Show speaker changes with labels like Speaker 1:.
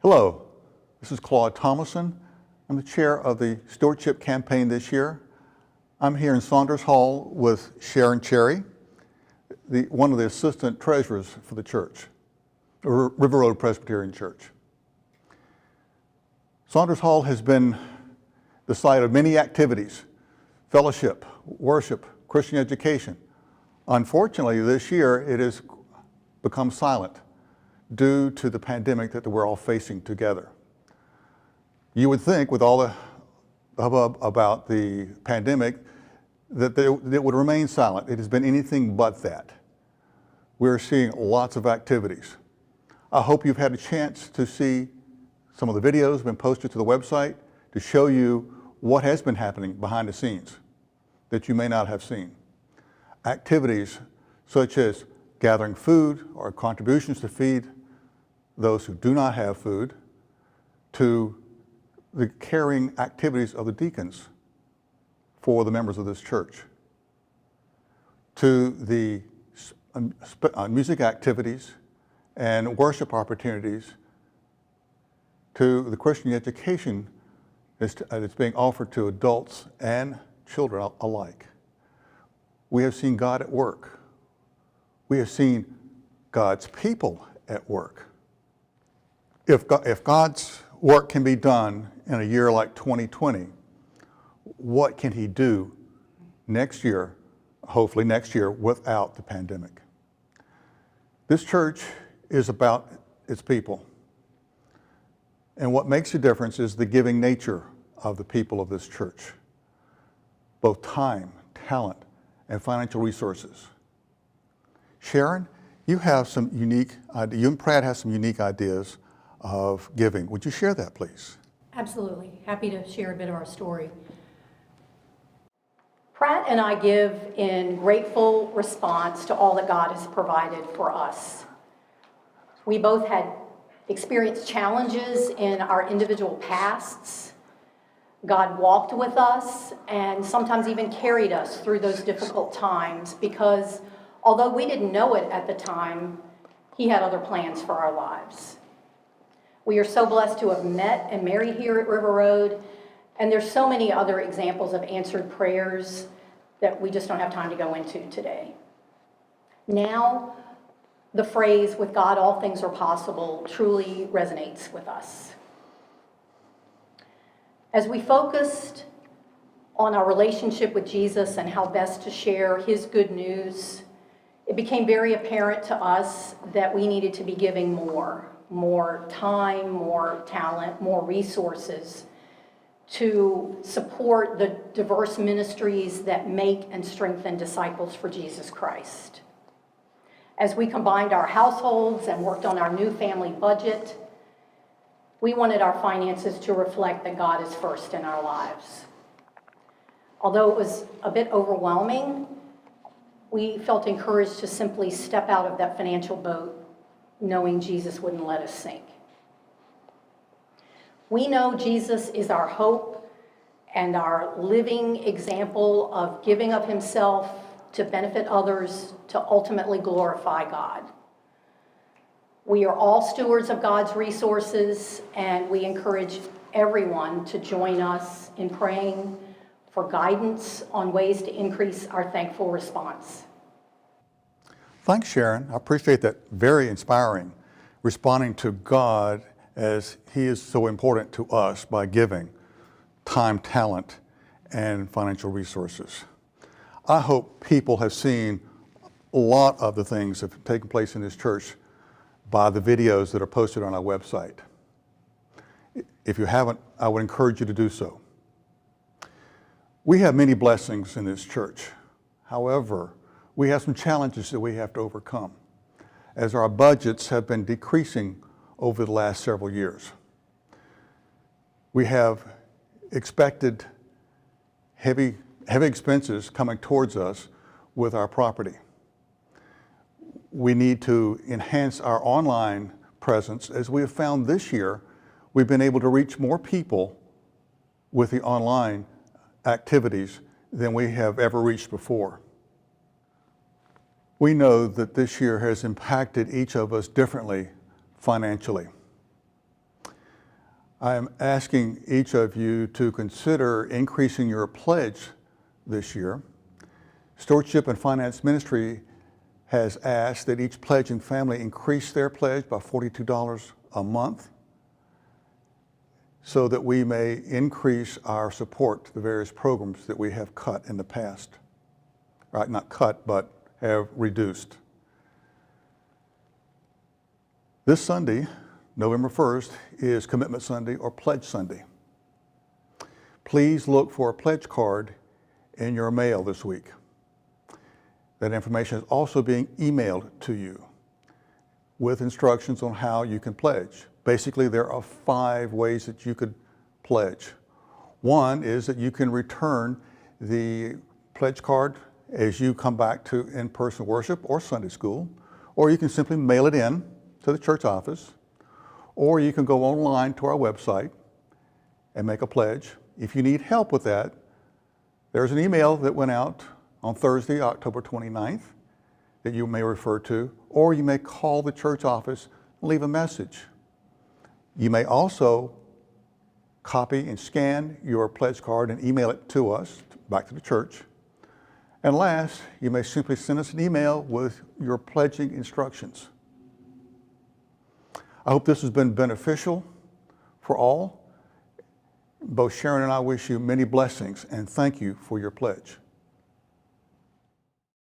Speaker 1: Hello, this is Claude Thomason. I'm the chair of the Stewardship campaign this year. I'm here in Saunders Hall with Sharon Cherry, one of the assistant treasurers for the church, River Road Presbyterian Church. Saunders Hall has been the site of many activities: fellowship, worship, Christian education. Unfortunately, this year it has become silent due to the pandemic that we're all facing together. You would think, with all the hubbub about the pandemic, that it would remain silent. It has been anything but that. We're seeing lots of activities. I hope you've had a chance to see some of the videos that have been posted to the website to show you what has been happening behind the scenes that you may not have seen. Activities such as gathering food or contributions to feed those who do not have food, to the caring activities of the deacons for the members of this church, to the music activities and worship opportunities, to the Christian education that's being offered to adults and children alike. We have seen God at work. We have seen God's people at work. If God's work can be done in a year like 2020, what can He do next year, hopefully next year, without the pandemic? This church is about its people. And what makes a difference is the giving nature of the people of this church, both time, talent, and financial resources. Sharon, you and Pratt have some unique ideas of giving. Would you share that, please?
Speaker 2: Absolutely. Happy to share a bit of our story. Pratt and I give in grateful response to all that God has provided for us. We both had experienced challenges in our individual pasts. God walked with us and sometimes even carried us through those difficult times because although we didn't know it at the time, He had other plans for our lives. We are so blessed to have met and married here at River Road, and there's so many other examples of answered prayers that we just don't have time to go into today. Now, the phrase, "with God all things are possible," truly resonates with us. As we focused on our relationship with Jesus and how best to share His good news, it became very apparent to us that we needed to be giving more time, more talent, more resources to support the diverse ministries that make and strengthen disciples for Jesus Christ. As we combined our households and worked on our new family budget, we wanted our finances to reflect that God is first in our lives. Although it was a bit overwhelming, we felt encouraged to simply step out of that financial boat, knowing Jesus wouldn't let us sink. We know Jesus is our hope and our living example of giving of Himself to benefit others, to ultimately glorify God. We are all stewards of God's resources, and we encourage everyone to join us in praying for guidance on ways to increase our thankful response.
Speaker 1: Thanks, Sharon. I appreciate that. Very inspiring. Responding to God as He is so important to us by giving time, talent, and financial resources. I hope people have seen a lot of the things that have taken place in this church by the videos that are posted on our website. If you haven't, I would encourage you to do so. We have many blessings in this church. However, we have some challenges that we have to overcome, as our budgets have been decreasing over the last several years. We have expected heavy expenses coming towards us with our property. We need to enhance our online presence. As we have found this year, we've been able to reach more people with the online activities than we have ever reached before. We know that this year has impacted each of us differently financially. I am asking each of you to consider increasing your pledge this year. Stewardship and Finance Ministry has asked that each pledging family increase their pledge by $42 a month so that we may increase our support to the various programs that we have cut in the past. Right, not cut, but have reduced. This Sunday, November 1st, is Commitment Sunday or Pledge Sunday. Please look for a pledge card in your mail this week. That information is also being emailed to you with instructions on how you can pledge. Basically, there are 5 ways that you could pledge. One is that you can return the pledge card as you come back to in-person worship or Sunday school, or you can simply mail it in to the church office, or you can go online to our website and make a pledge. If you need help with that, there's an email that went out on Thursday, October 29th, that you may refer to, or you may call the church office and leave a message. You may also copy and scan your pledge card and email it to us, back to the church. And last, you may simply send us an email with your pledging instructions. I hope this has been beneficial for all. Both Sharon and I wish you many blessings and thank you for your pledge.